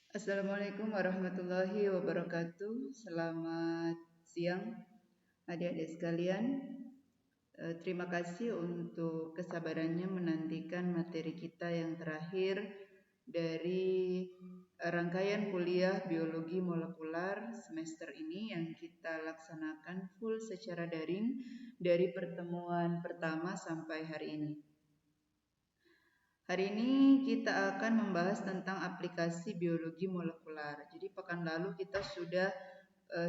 Assalamualaikum warahmatullahi wabarakatuh. Selamat siang adik-adik sekalian. Terima kasih untuk kesabarannya menantikan materi kita yang terakhir dari rangkaian kuliah biologi molekular semester ini yang kita laksanakan full secara daring dari pertemuan pertama sampai hari ini. Hari ini kita akan membahas tentang aplikasi biologi molekular. Jadi pekan lalu kita sudah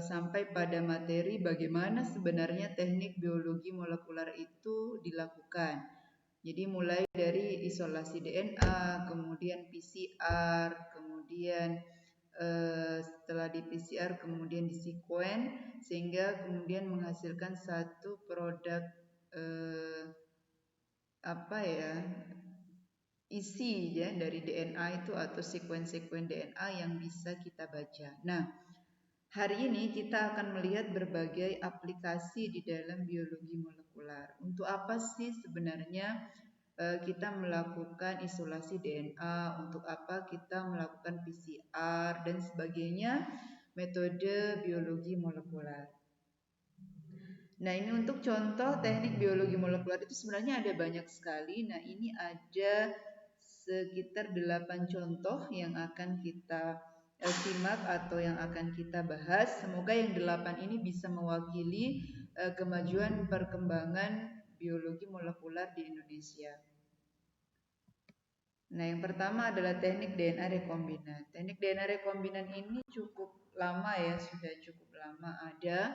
sampai pada materi bagaimana sebenarnya teknik biologi molekular itu dilakukan. Jadi mulai dari isolasi DNA, kemudian PCR, kemudian setelah di PCR kemudian di sekuen sehingga kemudian menghasilkan satu produk isi ya dari DNA itu atau sekuen-sekuen DNA yang bisa kita baca. Nah, hari ini kita akan melihat berbagai aplikasi di dalam biologi molekular. Untuk apa sih sebenarnya kita melakukan isolasi DNA? Untuk apa kita melakukan PCR dan sebagainya? Metode biologi molekular. Nah, ini untuk contoh teknik biologi molekular itu sebenarnya ada banyak sekali. Nah, ini ada sekitar 8 contoh yang akan kita simak atau yang akan kita bahas. Semoga yang 8 ini bisa mewakili kemajuan perkembangan biologi molekular di Indonesia. Nah, yang pertama adalah teknik DNA rekombinan. Teknik DNA rekombinan ini cukup lama ya, sudah cukup lama ada.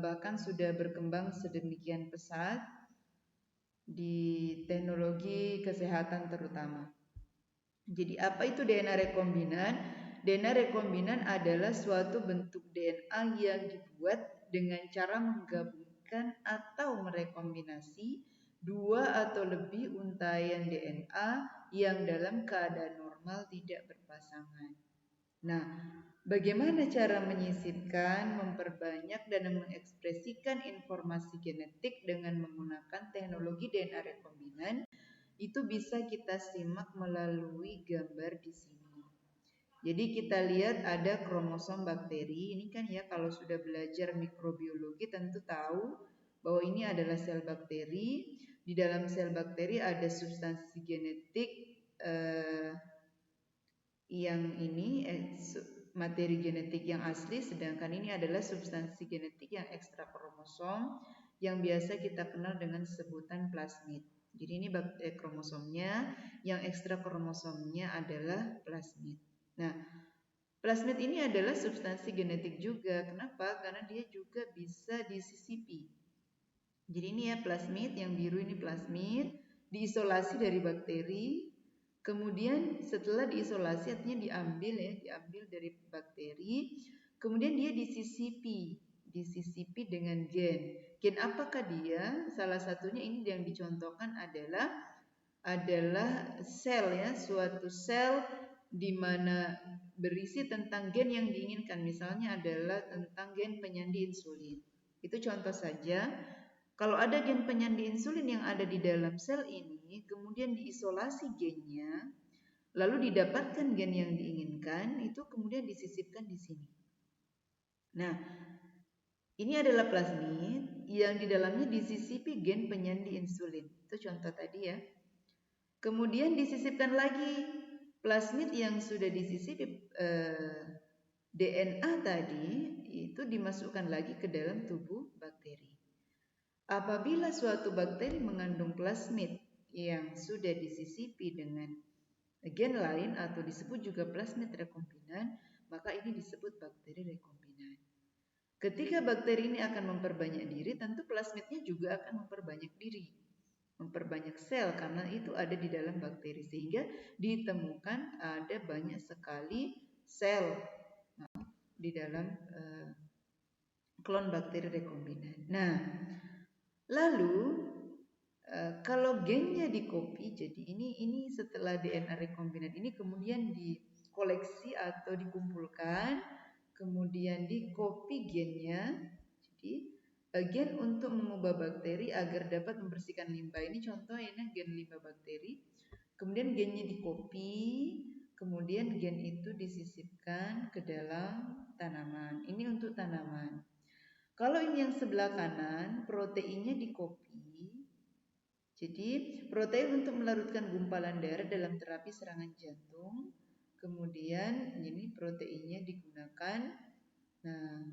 Bahkan sudah berkembang sedemikian pesat di teknologi kesehatan terutama. Jadi apa itu DNA rekombinan? DNA rekombinan adalah suatu bentuk DNA yang dibuat dengan cara menggabungkan atau merekombinasi dua atau lebih untaian DNA yang dalam keadaan normal tidak berpasangan. Nah, bagaimana cara menyisipkan, memperbanyak, dan mengekspresikan informasi genetik dengan menggunakan teknologi DNA rekombinan? Itu bisa kita simak melalui gambar di sini. Jadi kita lihat ada kromosom bakteri. Ini kan ya kalau sudah belajar mikrobiologi tentu tahu bahwa ini adalah sel bakteri. Di dalam sel bakteri ada substansi genetik yang ini materi genetik yang asli, sedangkan ini adalah substansi genetik yang ekstra kromosom yang biasa kita kenal dengan sebutan plasmid. Jadi ini kromosomnya, yang ekstra kromosomnya adalah plasmid. Nah, plasmid ini adalah substansi genetik juga. Kenapa? Karena dia juga bisa disisipi. Jadi ini ya plasmid, yang biru ini plasmid, diisolasi dari bakteri. Kemudian setelah diisolasi artinya diambil dari bakteri, kemudian dia disisipi dengan gen. Gen apakah dia? Salah satunya ini yang dicontohkan adalah sel ya, suatu sel di mana berisi tentang gen yang diinginkan. Misalnya adalah tentang gen penyandi insulin. Itu contoh saja. Kalau ada gen penyandi insulin yang ada di dalam sel ini, kemudian diisolasi gennya, lalu didapatkan gen yang diinginkan, itu kemudian disisipkan di sini. Nah, ini adalah plasmid yang di dalamnya disisipi gen penyandi insulin. Itu contoh tadi ya. Kemudian disisipkan lagi plasmid yang sudah disisipi DNA tadi, itu dimasukkan lagi ke dalam tubuh bakteri. Apabila suatu bakteri mengandung plasmid yang sudah disisipi dengan gen lain atau disebut juga plasmid rekombinan, maka ini disebut bakteri rekombinan. Ketika bakteri ini akan memperbanyak diri, tentu plasmidnya juga akan memperbanyak diri, memperbanyak sel karena itu ada di dalam bakteri sehingga ditemukan ada banyak sekali sel di dalam klon bakteri rekombinan. Nah, lalu kalau gennya di-copy, jadi ini setelah DNA rekombinan ini kemudian dikoleksi atau dikumpulkan, kemudian di-copy gennya. Jadi gen untuk mengubah bakteri agar dapat membersihkan limbah. Ini contoh ini gen limbah bakteri. Kemudian gennya di-copy, kemudian kemudian gen itu disisipkan ke dalam tanaman. Ini untuk tanaman. Kalau ini yang sebelah kanan, proteinnya dikopi. Jadi protein untuk melarutkan gumpalan darah dalam terapi serangan jantung. Kemudian ini proteinnya digunakan. Nah,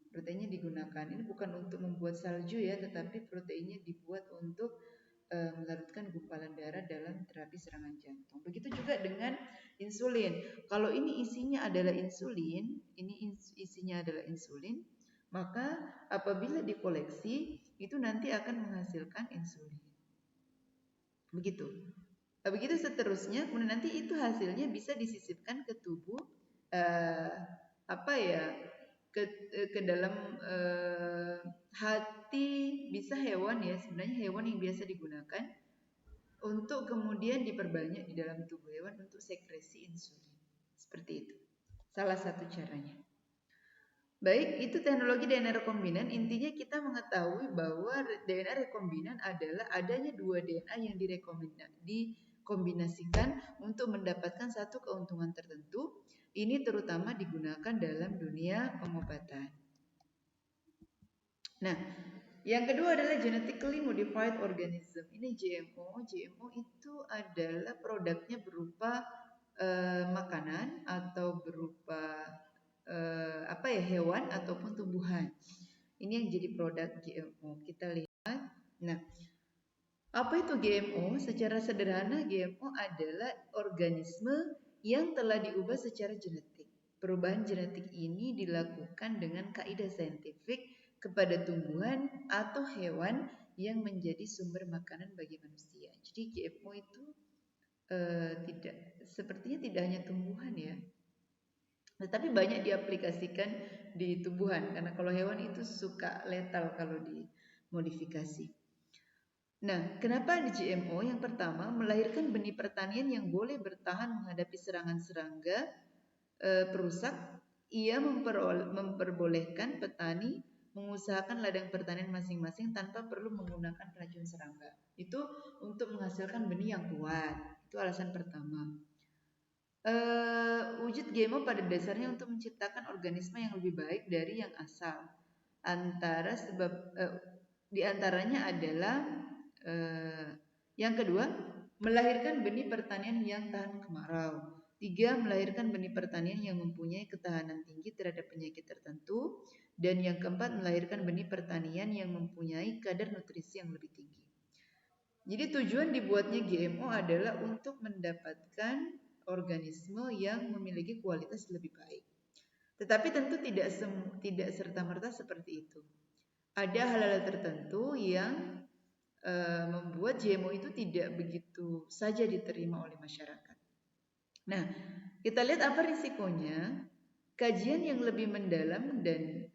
proteinnya digunakan. Ini bukan untuk membuat salju ya, tetapi proteinnya dibuat untuk melarutkan gumpalan darah dalam terapi serangan jantung. Begitu juga dengan insulin. Kalau ini isinya adalah insulin, maka apabila dikoleksi itu nanti akan menghasilkan insulin. Begitu. Begitu seterusnya, kemudian nanti itu hasilnya bisa disisipkan ke tubuh ke dalam hati, bisa hewan ya, sebenarnya hewan yang biasa digunakan untuk kemudian diperbanyak di dalam tubuh hewan untuk sekresi insulin. Seperti itu. Salah satu caranya. Baik, itu teknologi DNA rekombinan. Intinya kita mengetahui bahwa DNA rekombinan adalah adanya dua DNA yang dikombinasikan untuk mendapatkan satu keuntungan tertentu. Ini terutama digunakan dalam dunia pengobatan. Nah, yang kedua adalah genetically modified organism. Ini GMO. GMO itu adalah produknya berupa makanan atau berupa hewan ataupun tumbuhan. Ini yang jadi produk GMO. Kita lihat. Nah, apa itu GMO? Secara sederhana, GMO adalah organisme yang telah diubah secara genetik. Perubahan genetik ini dilakukan dengan kaidah saintifik kepada tumbuhan atau hewan yang menjadi sumber makanan bagi manusia. Jadi GMO itu sepertinya tidak hanya tumbuhan ya, tetapi banyak diaplikasikan di tumbuhan karena kalau hewan itu suka letal kalau dimodifikasi. Nah, kenapa ada GMO? Yang pertama, melahirkan benih pertanian yang boleh bertahan menghadapi serangan serangga perusak. Ia memperbolehkan petani mengusahakan ladang pertanian masing-masing tanpa perlu menggunakan racun serangga. Itu untuk menghasilkan benih yang kuat. Itu alasan pertama. Wujud GMO pada dasarnya untuk menciptakan organisme yang lebih baik dari yang asal. Di antaranya adalah yang kedua, melahirkan benih pertanian yang tahan kemarau. 3. Melahirkan benih pertanian yang mempunyai ketahanan tinggi terhadap penyakit tertentu. Dan yang keempat, melahirkan benih pertanian yang mempunyai kadar nutrisi yang lebih tinggi. Jadi tujuan dibuatnya GMO adalah untuk mendapatkan organisme yang memiliki kualitas lebih baik. Tetapi tentu tidak serta-merta seperti itu. Ada hal-hal tertentu yang membuat GMO itu tidak begitu saja diterima oleh masyarakat. Nah, kita lihat apa risikonya. Kajian yang lebih mendalam dan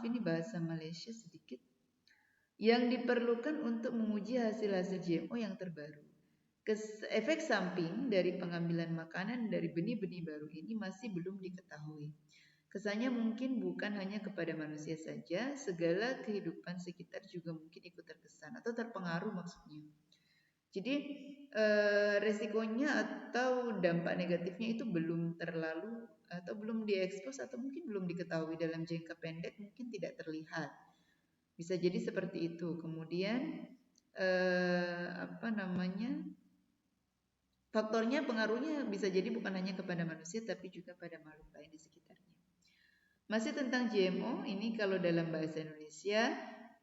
ini bahasa Malaysia sedikit, yang diperlukan untuk menguji hasil-hasil GMO yang terbaru. Efek samping dari pengambilan makanan dari benih-benih baru ini masih belum diketahui. Kesannya mungkin bukan hanya kepada manusia saja, segala kehidupan sekitar juga mungkin ikut terkesan atau terpengaruh maksudnya. Jadi resikonya atau dampak negatifnya itu belum terlalu atau belum diekspos atau mungkin belum diketahui dalam jangka pendek, mungkin tidak terlihat. Bisa jadi seperti itu. Kemudian faktornya pengaruhnya bisa jadi bukan hanya kepada manusia tapi juga pada makhluk lain di sekitarnya. Masih tentang GMO, ini kalau dalam bahasa Indonesia,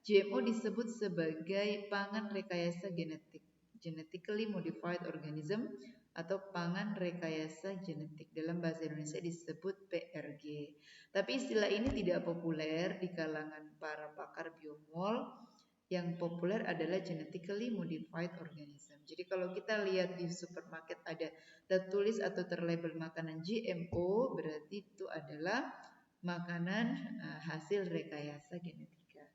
GMO disebut sebagai pangan rekayasa genetik, genetically modified organism, atau pangan rekayasa genetik. Dalam bahasa Indonesia disebut PRG. Tapi istilah ini tidak populer di kalangan para pakar biomol. Yang populer adalah genetically modified organism. Jadi kalau kita lihat di supermarket ada tertulis atau terlabel makanan GMO, berarti itu adalah makanan hasil rekayasa genetika.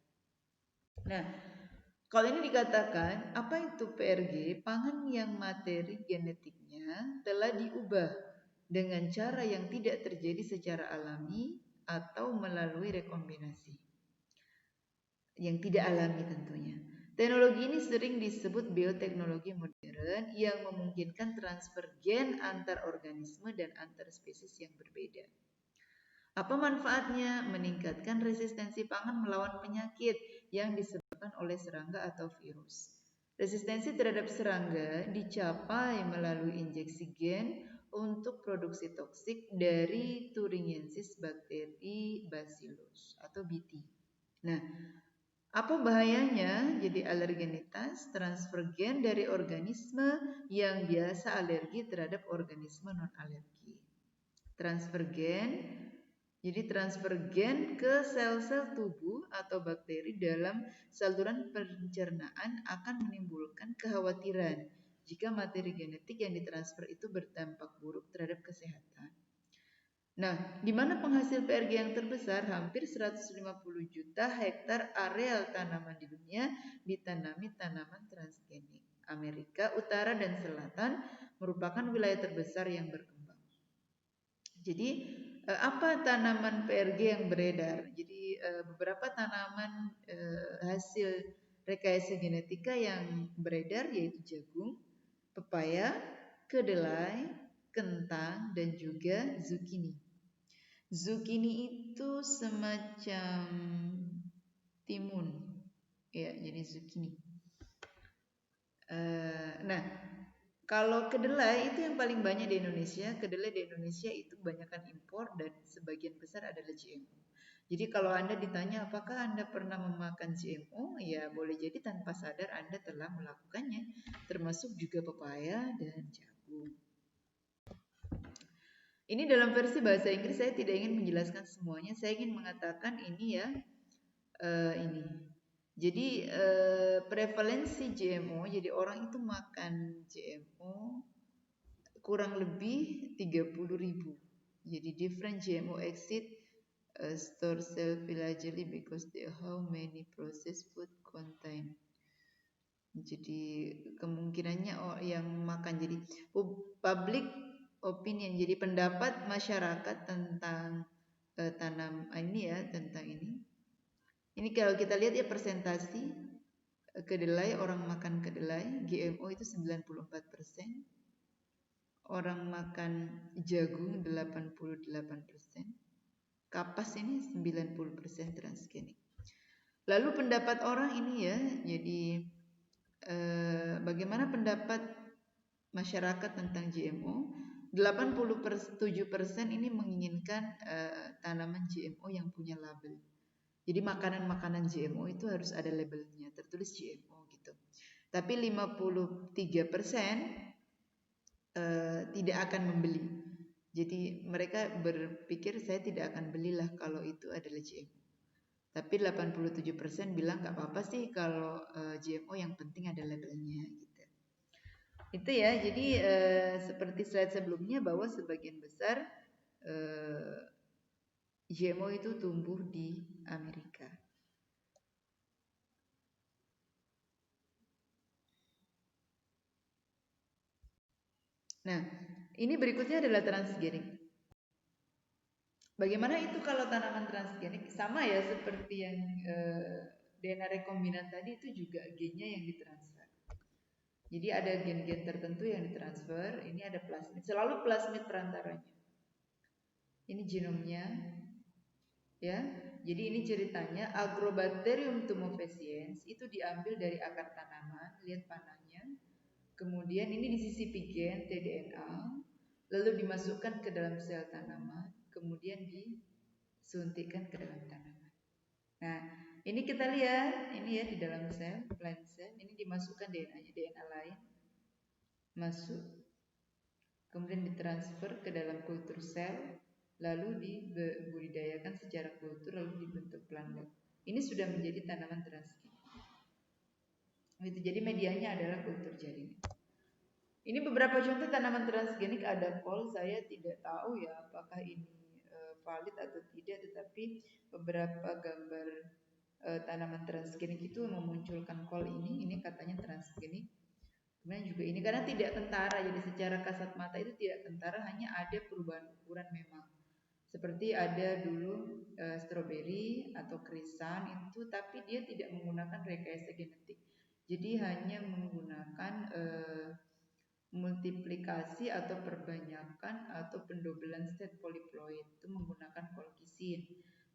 Nah, kalau ini dikatakan apa itu PRG? Pangan yang materi genetiknya telah diubah dengan cara yang tidak terjadi secara alami atau melalui rekombinasi. Yang tidak alami tentunya. Teknologi ini sering disebut bioteknologi modern yang memungkinkan transfer gen antar organisme dan antar spesies yang berbeda. Apa manfaatnya? Meningkatkan resistensi pangan melawan penyakit yang disebabkan oleh serangga atau virus. Resistensi terhadap serangga dicapai melalui injeksi gen untuk produksi toksik dari Thuringiensis bakteri Bacillus atau BT. Nah, apa bahayanya? Jadi alergenitas, transfer gen dari organisme yang biasa alergi terhadap organisme non-alergi. Transfer gen, jadi transfer gen ke sel-sel tubuh atau bakteri dalam saluran pencernaan akan menimbulkan kekhawatiran jika materi genetik yang ditransfer itu berdampak buruk terhadap kesehatan. Nah, di mana penghasil PRG yang terbesar? Hampir 150 juta hektar areal tanaman di dunia ditanami tanaman transgenik. Amerika Utara dan Selatan merupakan wilayah terbesar yang berkembang. Jadi, apa tanaman PRG yang beredar? Jadi, beberapa tanaman hasil rekayasa genetika yang beredar yaitu jagung, pepaya, kedelai, kentang, dan juga zucchini. Zucchini itu semacam timun, ya, jadi zucchini. Nah, kalau kedelai itu yang paling banyak di Indonesia. Kedelai di Indonesia itu kebanyakan impor dan sebagian besar adalah GMO. Jadi kalau Anda ditanya apakah Anda pernah memakan GMO, ya boleh jadi tanpa sadar Anda telah melakukannya, termasuk juga pepaya dan jagung. Ini dalam versi bahasa Inggris, saya tidak ingin menjelaskan semuanya. Saya ingin mengatakan ini ya, ini. Jadi prevalensi GMO, jadi orang itu makan GMO kurang lebih 30.000. Jadi different GMO exit store cell phylogeny because they how many processed food contain. Jadi kemungkinannya yang makan, jadi public opinion, jadi pendapat masyarakat tentang tanam ini ya, tentang ini. Ini kalau kita lihat ya persentasi kedelai, orang makan kedelai GMO itu 94%, orang makan jagung 88%, kapas ini 90% transgenik. Lalu pendapat orang ini ya, jadi bagaimana pendapat masyarakat tentang GMO? 87% ini menginginkan tanaman GMO yang punya label. Jadi makanan-makanan GMO itu harus ada labelnya, tertulis GMO gitu. Tapi 53% tidak akan membeli. Jadi mereka berpikir saya tidak akan belilah kalau itu adalah GMO. Tapi 87% bilang nggak apa-apa sih kalau GMO, yang penting ada labelnya gitu. Itu ya, jadi seperti slide sebelumnya bahwa sebagian besar GMO itu tumbuh di Amerika. Nah, ini berikutnya adalah transgenik. Bagaimana itu kalau tanaman transgenik? Sama ya seperti yang DNA rekombinan tadi, itu juga gennya yang ditransfer. Jadi ada gen-gen tertentu yang ditransfer, ini ada plasmid, selalu plasmid perantaranya. Ini genomnya, ya. Jadi ini ceritanya Agrobacterium tumefaciens itu diambil dari akar tanaman, lihat panahnya. Kemudian ini disisipi gen tDNA, lalu dimasukkan ke dalam sel tanaman, kemudian disuntikkan ke dalam tanaman. Nah, ini kita lihat, ini ya di dalam sel, plant cell, ini dimasukkan DNA-nya, DNA lain masuk, kemudian ditransfer ke dalam kultur sel, lalu dibudidayakan secara kultur, lalu dibentuk plant. Ini sudah menjadi tanaman transgenik. Itu jadi medianya adalah kultur jaringan. Ini beberapa contoh tanaman transgenik, ada kol, saya tidak tahu ya apakah ini valid atau tidak, tetapi beberapa gambar tanaman transgenik itu memunculkan kol ini katanya transgenik. Kemudian juga ini karena tidak kentara, jadi secara kasat mata itu tidak kentara, hanya ada perubahan ukuran memang. Seperti ada dulu stroberi atau krisan itu, tapi dia tidak menggunakan rekayasa genetik. Jadi hanya menggunakan multiplikasi atau perbanyakan atau pendobelan stet poliploid itu menggunakan colchicine.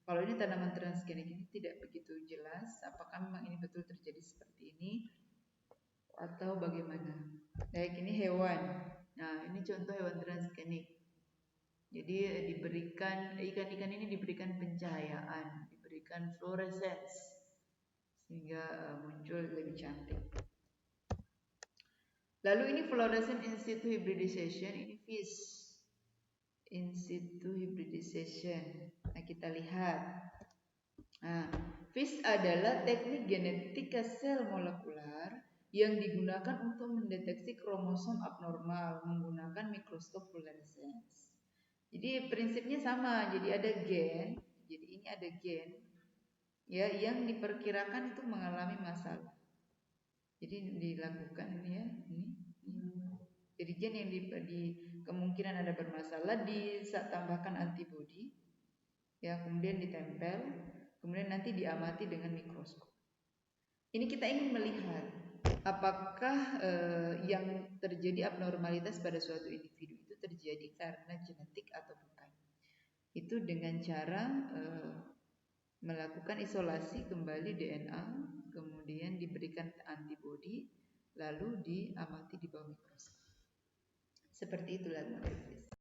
Kalau ini tanaman transgenik ini tidak begitu jelas apakah memang ini betul terjadi seperti ini atau bagaimana. Baik, ini hewan. Nah, ini contoh hewan transgenik. Jadi diberikan ikan-ikan ini diberikan pencahayaan, diberikan fluorescence sehingga muncul lebih cantik. Lalu ini fluorescent in situ hybridization, ini fish in situ hybridization. Nah, kita lihat. Nah, FISH adalah teknik genetika sel molekular yang digunakan untuk mendeteksi kromosom abnormal menggunakan mikroskop fluorescence. Jadi prinsipnya sama, jadi ada gen, jadi ini ada gen ya yang diperkirakan itu mengalami masalah. Jadi dilakukan ini ya, ini. Jadi gen yang di kemungkinan ada bermasalah ditambahkan antibodi, ya kemudian ditempel, kemudian nanti diamati dengan mikroskop. Ini kita ingin melihat apakah yang terjadi abnormalitas pada suatu individu itu terjadi karena genetik atau bukan. Itu dengan cara melakukan isolasi kembali DNA, kemudian diberikan antibodi, lalu diamati di bawah mikroskop. Seperti itulah model FISH.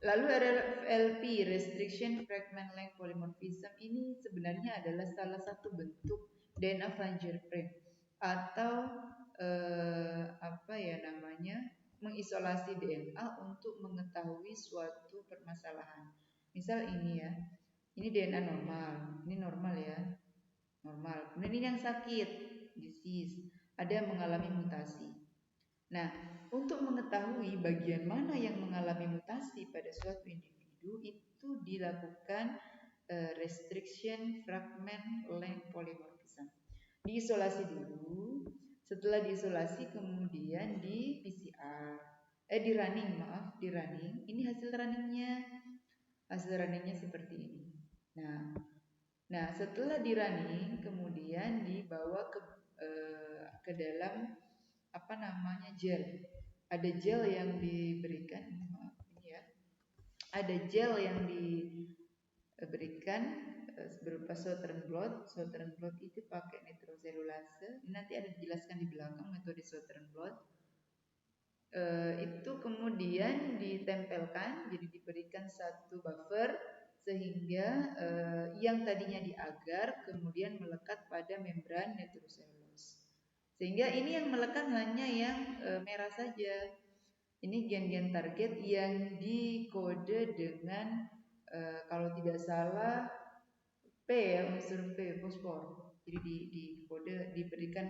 Lalu RFLP, Restriction Fragment Length Polymorphism, ini sebenarnya adalah salah satu bentuk DNA fingerprint atau mengisolasi DNA untuk mengetahui suatu permasalahan. Misal ini ya, ini DNA normal, ini normal ya, normal. Kemudian ini yang sakit, disease, ada yang mengalami mutasi. Nah, untuk mengetahui bagian mana yang mengalami mutasi pada suatu individu itu dilakukan restriction fragment length polymorphism. Diisolasi dulu, setelah diisolasi kemudian di PCR, di running. Ini hasil runningnya seperti ini. Nah setelah di running kemudian dibawa ke dalam gel. Ada gel yang diberikan, ada gel yang diberikan berupa Southern blot. Southern blot itu pakai nitroselulase. Nanti ada dijelaskan di belakang metode Southern blot. Itu kemudian ditempelkan, jadi diberikan satu buffer sehingga yang tadinya diagar kemudian melekat pada membran nitroselulose. Sehingga ini yang melekat hanya yang merah saja. Ini gen-gen target yang dikode dengan kalau tidak salah P ya, unsur P, fosfor. Jadi dikode diberikan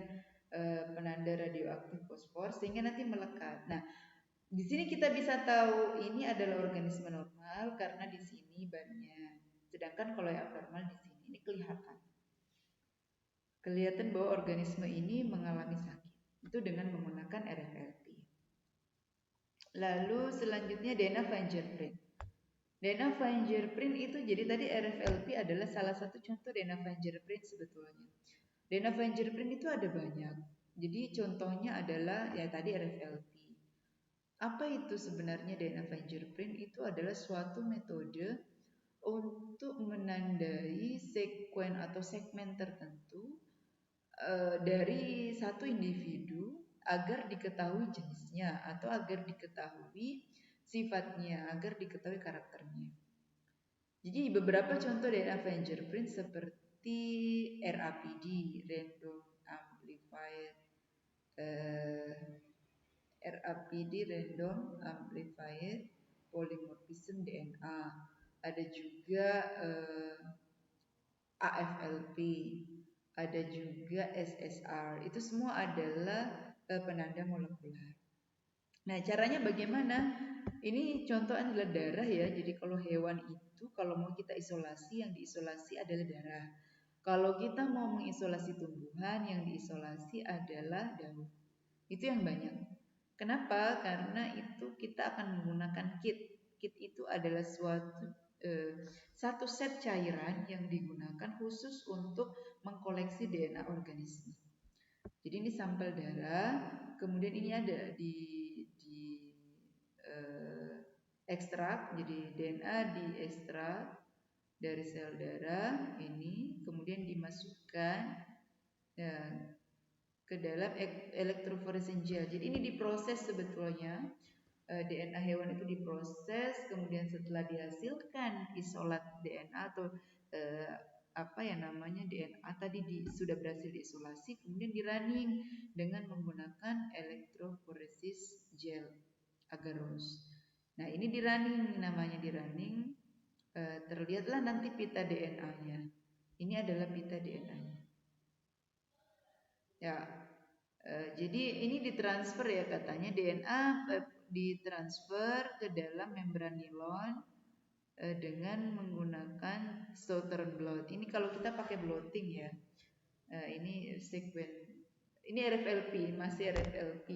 penanda radioaktif fosfor sehingga nanti melekat. Nah, di sini kita bisa tahu ini adalah organisme normal karena di sini bannya. Sedangkan kalau yang abnormal di sini ini kelihatan bahwa organisme ini mengalami sakit. Itu dengan menggunakan RFLP. Lalu selanjutnya DNA fingerprint. DNA fingerprint itu jadi tadi RFLP adalah salah satu contoh DNA fingerprint sebetulnya. DNA fingerprint itu ada banyak. Jadi contohnya adalah ya tadi RFLP. Apa itu sebenarnya DNA fingerprint? Itu adalah suatu metode untuk menandai sekuen atau segmen tertentu dari satu individu agar diketahui jenisnya atau agar diketahui sifatnya, agar diketahui karakternya. Jadi beberapa contoh DNA fingerprint seperti RAPD, Random Amplified Random Amplified Polymorphism DNA. Ada juga AFLP, ada juga SSR. Itu semua adalah penanda molekuler. Nah, caranya bagaimana? Ini contoh adalah darah ya. Jadi kalau hewan itu kalau mau kita isolasi, yang diisolasi adalah darah. Kalau kita mau mengisolasi tumbuhan, yang diisolasi adalah daun. Itu yang banyak. Kenapa? Karena itu kita akan menggunakan kit. Kit itu adalah satu set cairan yang digunakan khusus untuk mengkoleksi DNA organisme. Jadi ini sampel darah, kemudian ini ada di ekstrak, jadi DNA diekstrak dari sel darah ini, kemudian dimasukkan ya, ke dalam elektroforesin gel. Jadi ini diproses sebetulnya, DNA hewan itu diproses, kemudian setelah dihasilkan isolat DNA atau apa ya namanya DNA tadi sudah berhasil diisolasi, kemudian dirunning dengan menggunakan elektroforesis gel agarose. Nah ini dirunning, namanya dirunning, terlihatlah nanti pita DNA-nya. Ini adalah pita DNA-nya. Ya, jadi ini ditransfer ya katanya DNA ditransfer ke dalam membran nilon dengan menggunakan Southern blot. Ini kalau kita pakai blotting ya. Ini sekuen. Ini RFLP, masih RFLP.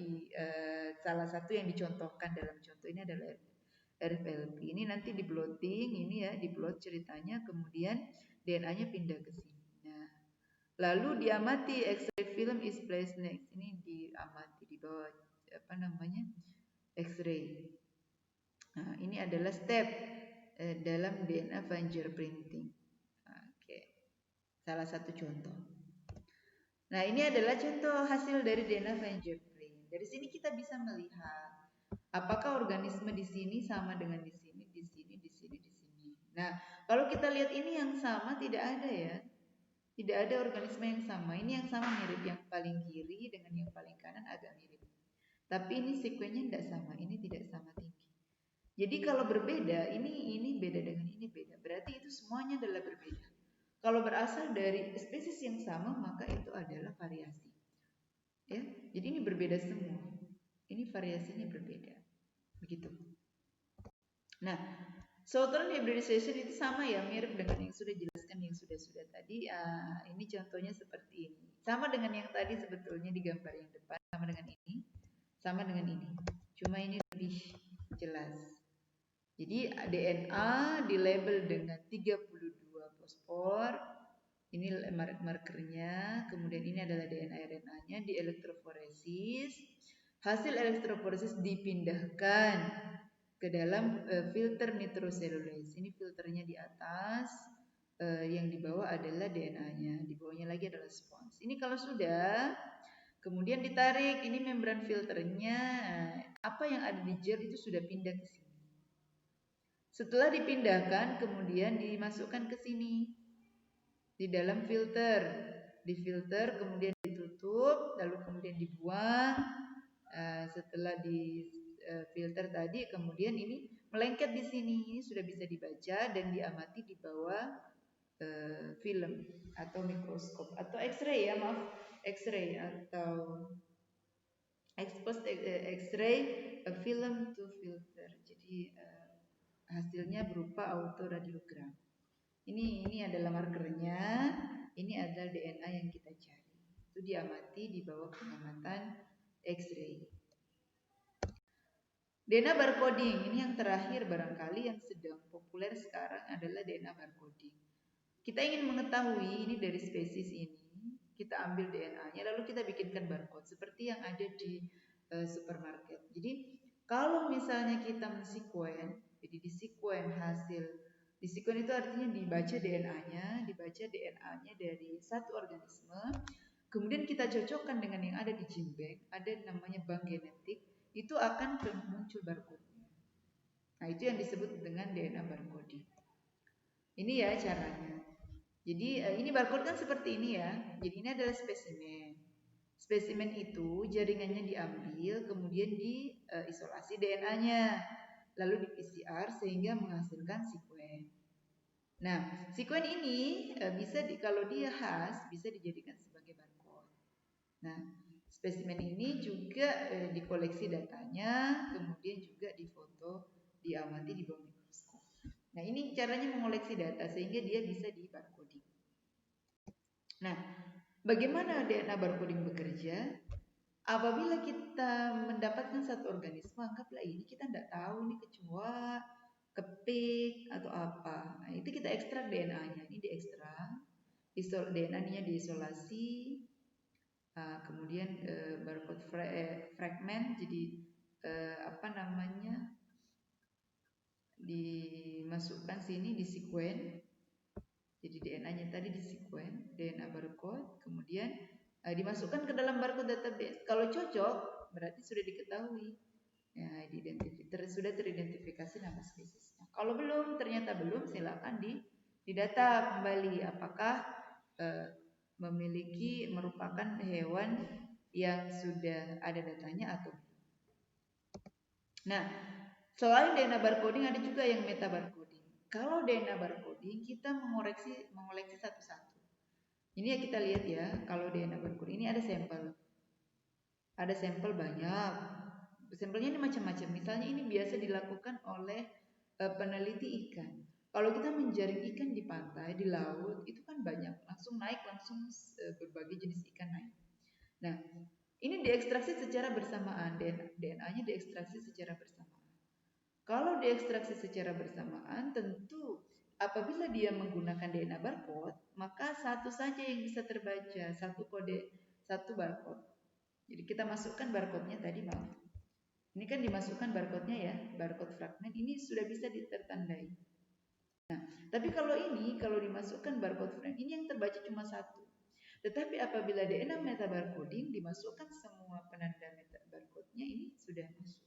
Salah satu yang dicontohkan dalam contoh ini adalah RFLP. Ini nanti di blotting, ini ya di blot ceritanya, kemudian DNA-nya pindah ke sini. Nah, lalu diamati X-ray film is placed next. Ini diamati di bawah apa namanya X-ray. Nah, ini adalah step dalam DNA fingerprinting. Oke, salah satu contoh. Nah, ini adalah contoh hasil dari DNA fingerprint. Dari sini kita bisa melihat apakah organisme di sini sama dengan di sini, di sini, di sini, di sini. Nah, kalau kita lihat ini yang sama tidak ada ya. Tidak ada organisme yang sama. Ini yang sama mirip, yang paling kiri dengan yang paling kanan agak mirip. Tapi ini sekuennya tidak sama, ini tidak sama tinggi. Jadi kalau berbeda, ini beda dengan ini beda. Berarti itu semuanya adalah berbeda. Kalau berasal dari spesies yang sama, maka itu adalah variasi. Ya, jadi ini berbeda semua. Ini variasinya berbeda. Begitu. Nah, Southern hybridization itu sama ya, mirip dengan yang sudah jelaskan yang sudah tadi. Ini contohnya seperti ini. Sama dengan yang tadi sebetulnya di gambar yang depan, sama dengan ini, sama dengan ini. Cuma ini lebih jelas. Jadi DNA dilabel dengan 32 fosfor. Ini markernya. Kemudian ini adalah DNA RNA-nya di elektroforesis. Hasil elektroforesis dipindahkan ke dalam filter nitroselulase. Ini filternya di atas. Yang di bawah adalah DNA-nya. Di bawahnya lagi adalah spons. Ini kalau sudah, kemudian ditarik. Ini membran filternya. Apa yang ada di gel itu sudah pindah ke sini. Setelah dipindahkan, kemudian dimasukkan ke sini di dalam filter, difilter, kemudian ditutup, lalu kemudian dibuang. Setelah di filter tadi, kemudian ini melengket di sini, ini sudah bisa dibaca dan diamati di bawah film atau mikroskop atau X-ray ya, maaf, X-ray atau exposed X-ray film to filter. Jadi hasilnya berupa autoradiogram. Ini adalah markernya, ini adalah DNA yang kita cari. Itu diamati di bawah pengamatan X-ray. DNA barcoding, ini yang terakhir barangkali yang sedang populer sekarang adalah DNA barcoding. Kita ingin mengetahui ini dari spesies ini, kita ambil DNA-nya lalu kita bikinkan barcode seperti yang ada di supermarket. Jadi kalau misalnya kita mensekuen, jadi disekuen hasil, disekuen itu artinya dibaca DNA-nya, dari satu organisme, kemudian kita cocokkan dengan yang ada di gene bank, ada namanya bank genetik, itu akan muncul barcode-nya. Nah, itu yang disebut dengan DNA barcoding. Ini ya caranya. Jadi ini barcode kan seperti ini ya. Jadi ini adalah spesimen. Spesimen itu jaringannya diambil, kemudian diisolasi DNA-nya, lalu di PCR sehingga menghasilkan sekuen. Nah, sekuen ini bisa kalau dia khas bisa dijadikan sebagai barcode. Nah, spesimen ini juga dikoleksi datanya, kemudian juga difoto, diamati di bawah mikroskop. Nah, ini caranya mengoleksi data sehingga dia bisa di barcoding. Nah, bagaimana DNA barcoding bekerja? Apabila kita mendapatkan satu organisme, anggaplah ini kita tidak tahu ini kecoa, kepik atau apa. Nah, itu kita ekstrak DNA-nya. Ini diekstrak, DNA-nya diisolasi, Kemudian barcode fragment, jadi dimasukkan sini di sekuen. Jadi DNA-nya tadi di sekuen, DNA barcode, kemudian dimasukkan ke dalam barcode database. Kalau cocok, berarti sudah diketahui. Ya, sudah teridentifikasi nama spesiesnya. Kalau belum, ternyata belum, silakan didata kembali apakah merupakan hewan yang sudah ada datanya atau belum. Nah, selain DNA barcoding ada juga yang meta barcoding. Kalau DNA barcoding kita mengoleksi satu-satu. Ini ya kita lihat ya, kalau DNA barcoding ini ada sampel. Ada sampel banyak. Sampelnya ini macam-macam. Misalnya ini biasa dilakukan oleh peneliti ikan. Kalau kita menjaring ikan di pantai, di laut, itu kan banyak. Langsung berbagai jenis ikan naik. Nah, ini diekstraksi secara bersamaan. DNA-nya diekstraksi secara bersamaan. Kalau diekstraksi secara bersamaan, tentu apabila dia menggunakan DNA barcode, maka satu saja yang bisa terbaca, satu kode, satu barcode. Jadi kita masukkan barcode-nya tadi, maaf. Ini kan dimasukkan barcode-nya ya, barcode fragment ini sudah bisa ditertandai. Nah, tapi kalau dimasukkan barcode fragment ini yang terbaca cuma satu. Tetapi apabila DNA meta barcoding dimasukkan semua penanda meta barcode-nya ini sudah masuk.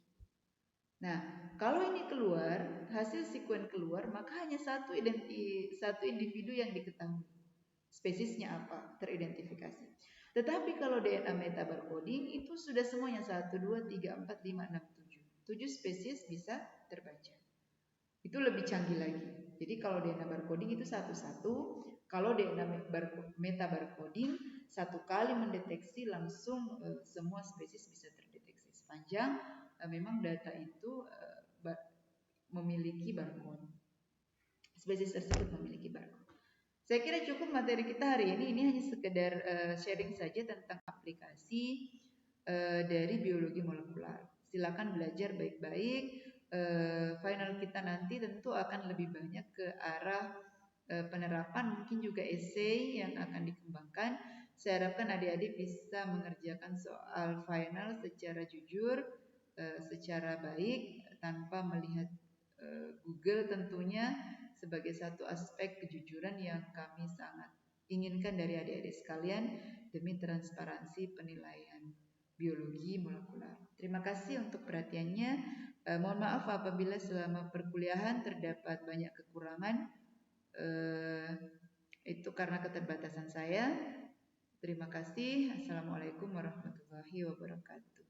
Nah, kalau ini keluar, hasil sekuen keluar, maka hanya satu individu yang diketahui. Spesiesnya apa? Teridentifikasi. Tetapi kalau DNA meta barcoding itu sudah semuanya 1, 2, 3, 4, 5, 6, 7. 7 spesies bisa terbaca. Itu lebih canggih lagi. Jadi kalau DNA barcoding itu satu-satu, kalau DNA meta barcoding satu kali mendeteksi langsung semua spesies bisa terdeteksi sepanjang memang data itu memiliki barcode. Spesies tersebut memiliki barcode. Saya kira cukup materi kita hari ini. Ini hanya sekedar sharing saja tentang aplikasi dari biologi molekular. Silakan belajar baik-baik. Final kita nanti tentu akan lebih banyak ke arah penerapan, mungkin juga essay yang akan dikembangkan. Saya harapkan adik-adik bisa mengerjakan soal final secara jujur, secara baik, tanpa melihat Google tentunya, sebagai satu aspek kejujuran yang kami sangat inginkan dari adik-adik sekalian demi transparansi penilaian biologi molekular. Terima kasih untuk perhatiannya. Mohon maaf apabila selama perkuliahan terdapat banyak kekurangan. Itu karena keterbatasan saya. Terima kasih. Assalamualaikum warahmatullahi wabarakatuh.